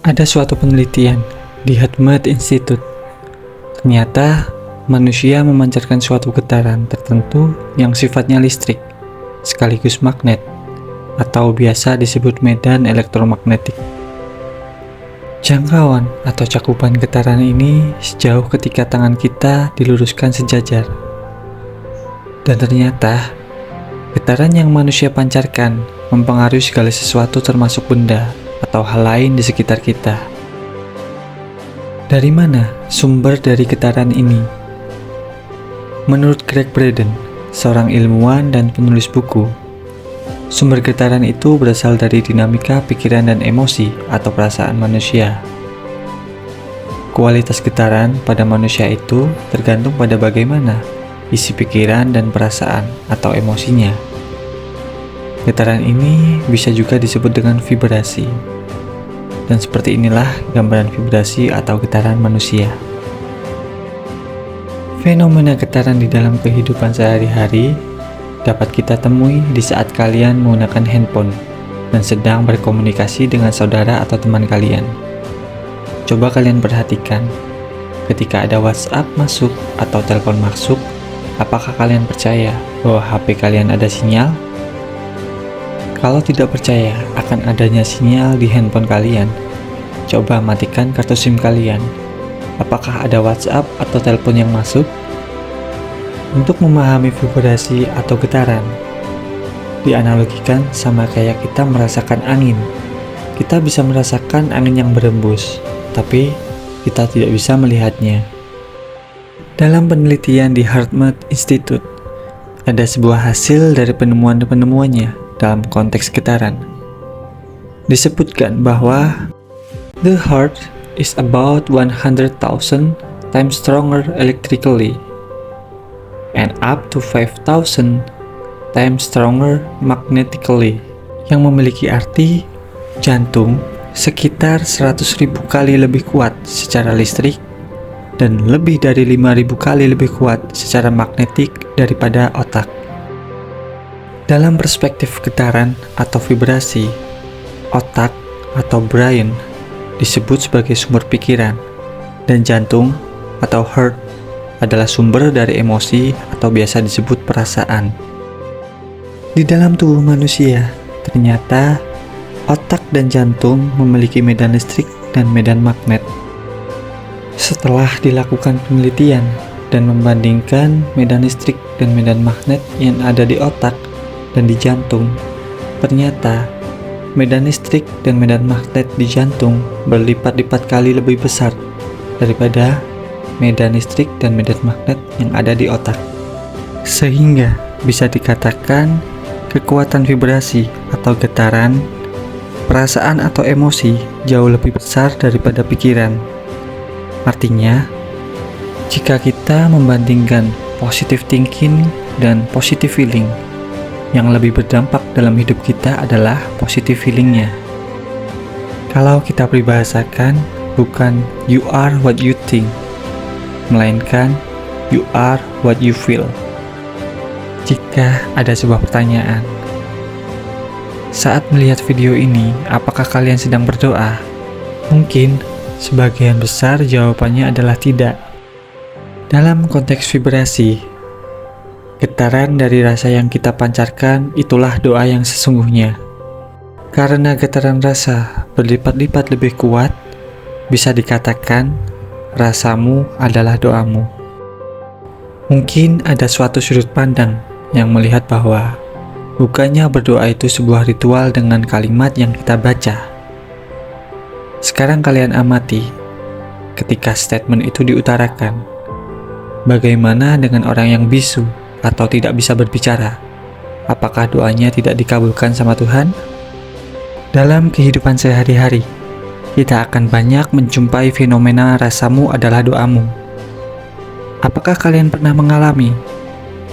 Ada suatu penelitian di HeartMath Institute. Ternyata manusia memancarkan suatu getaran tertentu yang sifatnya listrik, sekaligus magnet, atau biasa disebut medan elektromagnetik. Jangkauan atau cakupan getaran ini sejauh ketika tangan kita diluruskan sejajar. Dan ternyata, getaran yang manusia pancarkan mempengaruhi segala sesuatu termasuk benda atau hal lain di sekitar kita. Dari mana sumber dari getaran ini? Menurut Gregg Braden, seorang ilmuwan dan penulis buku, sumber getaran itu berasal dari dinamika pikiran dan emosi atau perasaan manusia. Kualitas getaran pada manusia itu tergantung pada bagaimana isi pikiran dan perasaan atau emosinya. Getaran ini bisa juga disebut dengan vibrasi. Dan seperti inilah gambaran vibrasi atau getaran manusia. Fenomena getaran di dalam kehidupan sehari-hari dapat kita temui di saat kalian menggunakan handphone dan sedang berkomunikasi dengan saudara atau teman kalian. Coba kalian perhatikan, ketika ada WhatsApp masuk atau telepon masuk, apakah kalian percaya bahwa HP kalian ada sinyal? Kalau tidak percaya akan adanya sinyal di handphone kalian, coba matikan kartu SIM kalian. Apakah ada WhatsApp atau telepon yang masuk? Untuk memahami vibrasi atau getaran, dianalogikan sama kayak kita merasakan angin. Kita bisa merasakan angin yang berembus, tapi kita tidak bisa melihatnya. Dalam penelitian di HeartMath Institute, ada sebuah hasil dari penemuannya dalam konteks getaran. Disebutkan bahwa the heart is about 100,000 times stronger electrically and up to 5,000 times stronger magnetically, yang memiliki arti jantung sekitar 100.000 kali lebih kuat secara listrik dan lebih dari 5.000 kali lebih kuat secara magnetik daripada otak. Dalam perspektif getaran atau vibrasi, otak atau brain disebut sebagai sumber pikiran, dan jantung atau heart adalah sumber dari emosi atau biasa disebut perasaan. Di dalam tubuh manusia, ternyata otak dan jantung memiliki medan listrik dan medan magnet. Setelah dilakukan penelitian dan membandingkan medan listrik dan medan magnet yang ada di otak dan di jantung, ternyata medan listrik dan medan magnet di jantung berlipat-lipat kali lebih besar daripada medan listrik dan medan magnet yang ada di otak. Sehingga bisa dikatakan kekuatan vibrasi atau getaran, perasaan atau emosi jauh lebih besar daripada pikiran. Artinya, jika kita membandingkan positive thinking dan positive feeling, yang lebih berdampak dalam hidup kita adalah positive feelingnya. Kalau kita peribahasakan, bukan you are what you think, melainkan you are what you feel. Jika ada sebuah pertanyaan, saat melihat video ini, apakah kalian sedang berdoa? Mungkin sebagian besar jawabannya adalah tidak. Dalam konteks vibrasi, getaran dari rasa yang kita pancarkan itulah doa yang sesungguhnya. Karena getaran rasa berlipat-lipat lebih kuat, bisa dikatakan rasamu adalah doamu. Mungkin ada suatu sudut pandang yang melihat bahwa bukannya berdoa itu sebuah ritual dengan kalimat yang kita baca. Sekarang kalian amati, ketika statement itu diutarakan, bagaimana dengan orang yang bisu atau tidak bisa berbicara? Apakah doanya tidak dikabulkan sama Tuhan? Dalam kehidupan sehari-hari, kita akan banyak menjumpai fenomena rasamu adalah doamu. Apakah kalian pernah mengalami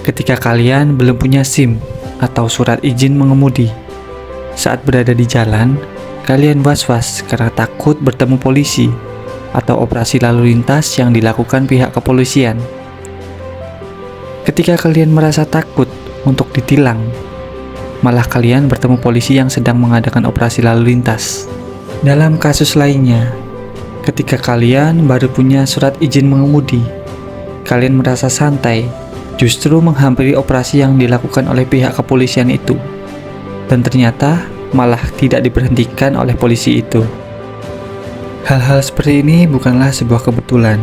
ketika kalian belum punya SIM atau surat izin mengemudi? Saat berada di jalan, kalian was-was karena takut bertemu polisi atau operasi lalu lintas yang dilakukan pihak kepolisian. Ketika kalian merasa takut untuk ditilang, malah kalian bertemu polisi yang sedang mengadakan operasi lalu lintas. Dalam kasus lainnya, ketika kalian baru punya surat izin mengemudi, kalian merasa santai, justru menghampiri operasi yang dilakukan oleh pihak kepolisian itu, dan ternyata malah tidak diberhentikan oleh polisi itu. Hal-hal seperti ini bukanlah sebuah kebetulan.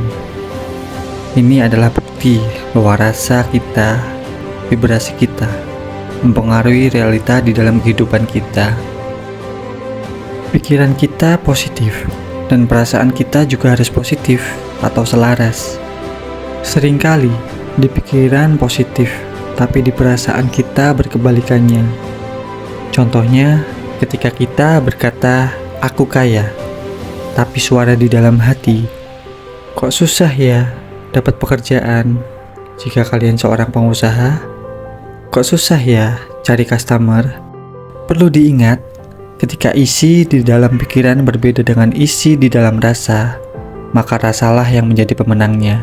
Ini adalah bukti bahwa rasa kita, vibrasi kita, mempengaruhi realita di dalam kehidupan kita. Pikiran kita positif, dan perasaan kita juga harus positif atau selaras. Seringkali di pikiran positif, tapi di perasaan kita berkebalikannya. Contohnya, ketika kita berkata, "Aku kaya," tapi suara di dalam hati, "Kok susah ya dapat pekerjaan?" Jika kalian seorang pengusaha, "Kok susah ya cari customer?" Perlu diingat, ketika isi di dalam pikiran berbeda dengan isi di dalam rasa, maka rasalah yang menjadi pemenangnya.